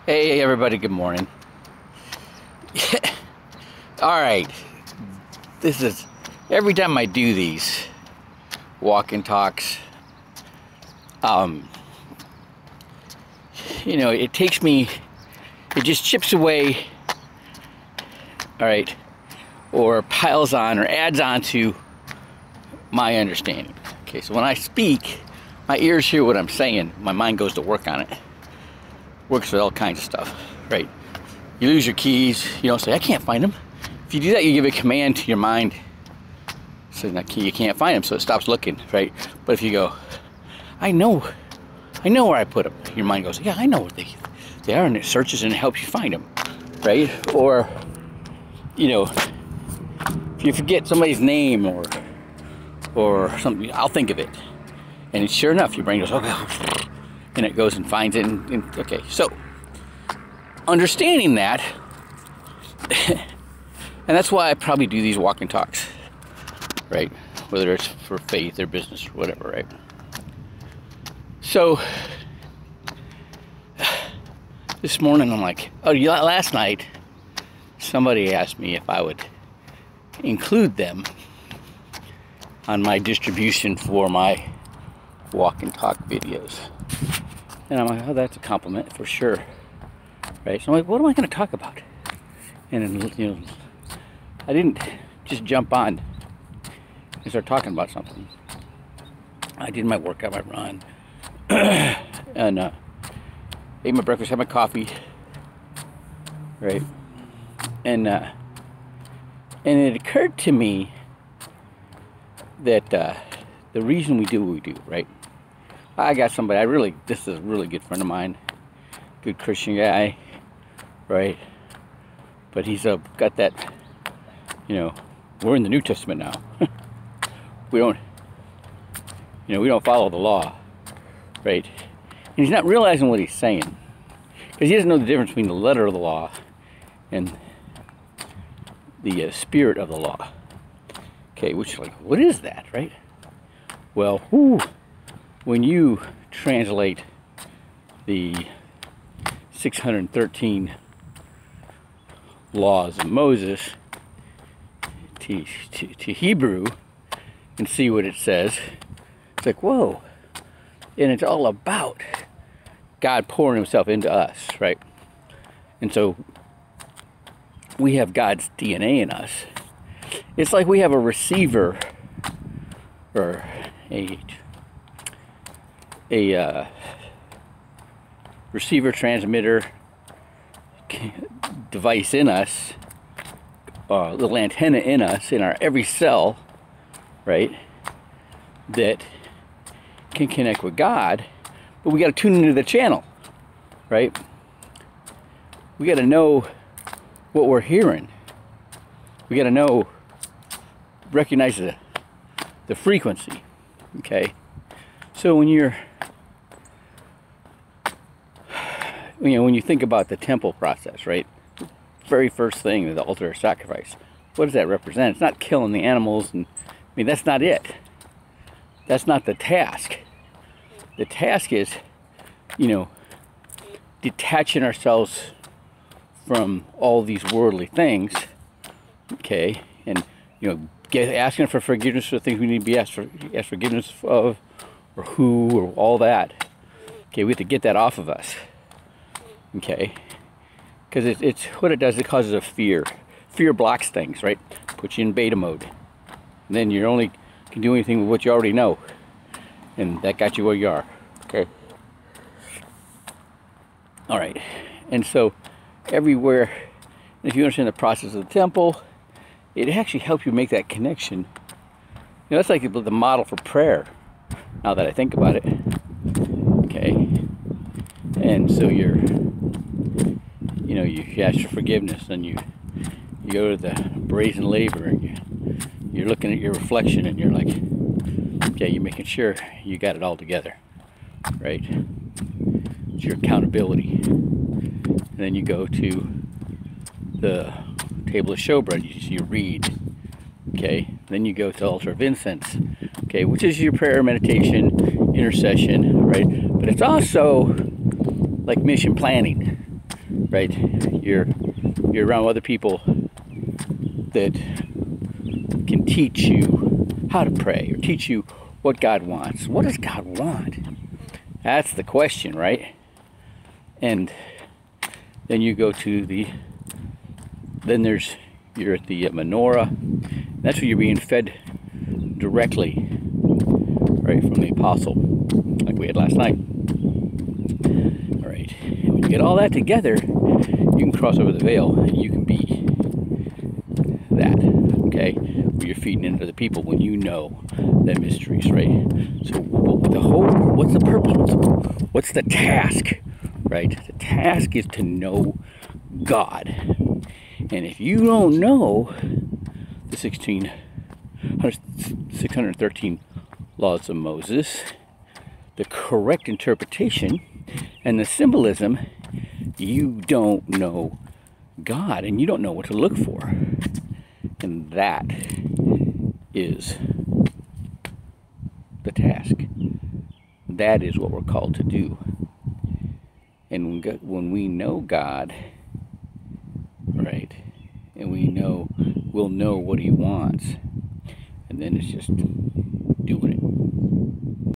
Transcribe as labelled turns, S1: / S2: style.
S1: Hey everybody, good morning. Alright, this is, every time I do these walk and talks, it takes me, it just chips away, alright, or piles on or adds on to my understanding. Okay, so when I speak, my ears hear what I'm saying, my mind goes to work on it. Works with all kinds of stuff, right? You lose your keys, you don't say, I can't find them. If you do that, you give a command to your mind, saying that key, you can't find them, so it stops looking, right? But if you go, I know where I put them, your mind goes, yeah, I know where they are, and it searches and it helps you find them, right? Or, if you forget somebody's name or something, I'll think of it. And sure enough, your brain goes, okay, and it goes and finds it, and okay, so understanding that, and that's why I probably do these walk and talks, right? Whether it's for faith or business or whatever, right? So this morning I'm like, last night somebody asked me if I would include them on my distribution for my walk and talk videos. And I'm like, oh, that's a compliment for sure, right? So I'm like, what am I going to talk about? And I didn't just jump on and start talking about something. I did my workout, my run, and ate my breakfast, had my coffee, right? And it occurred to me that the reason we do what we do, right? I got somebody, this is a really good friend of mine, good Christian guy, right? But he's got that, we're in the New Testament now. we don't follow the law, right? And he's not realizing what he's saying, because he doesn't know the difference between the letter of the law and the spirit of the law. Okay, which, like, what is that, right? Well, when you translate the 613 laws of Moses to Hebrew and see what it says, it's like, whoa. And it's all about God pouring himself into us, right? And so we have God's DNA in us. It's like we have a receiver or a receiver transmitter device in us, a little antenna in us, in our every cell, right, that can connect with God, but we got to tune into the channel, right? We got to know what we're hearing. We got to recognize the frequency, okay? So when you think about the temple process, right? Very first thing, the altar of sacrifice. What does that represent? It's not killing the animals, and that's not it. That's not the task. The task is, detaching ourselves from all these worldly things, okay, and asking for forgiveness for things we need to be asked forgiveness of, or who, or all that. Okay, we have to get that off of us. Okay, because it's what it does. It causes a fear. Fear blocks things, right? Puts you in beta mode, and then you only can do anything with what you already know, and that got you where you are. Okay. All right, and so everywhere, if you understand the process of the temple, it actually helps you make that connection. That's like the model for prayer. Now that I think about it, okay, and so you ask for forgiveness, and you go to the brazen laver, and you're looking at your reflection, and you're like, okay, you're making sure you got it all together, right? It's your accountability. And then you go to the table of showbread, you read, okay? Then you go to the altar of incense, okay, which is your prayer, meditation, intercession, right? But it's also like mission planning, right? You're around other people that can teach you how to pray or teach you what God wants. What does God want? That's the question, right? And then you go to you're at the menorah. That's where you're being fed directly, right, from the apostle, like we had last night. All right, and when you get all that together, you can cross over the veil and you can be that, okay? Where you're feeding into the people when you know the mysteries, right? So what's the purpose? What's the task, right? The task is to know God. And if you don't know the 613 laws of Moses, the correct interpretation and the symbolism, you don't know God and you don't know what to look for. And that is the task. That is what we're called to do. And when we know God, right, and we'll know what He wants, and then it's just doing it.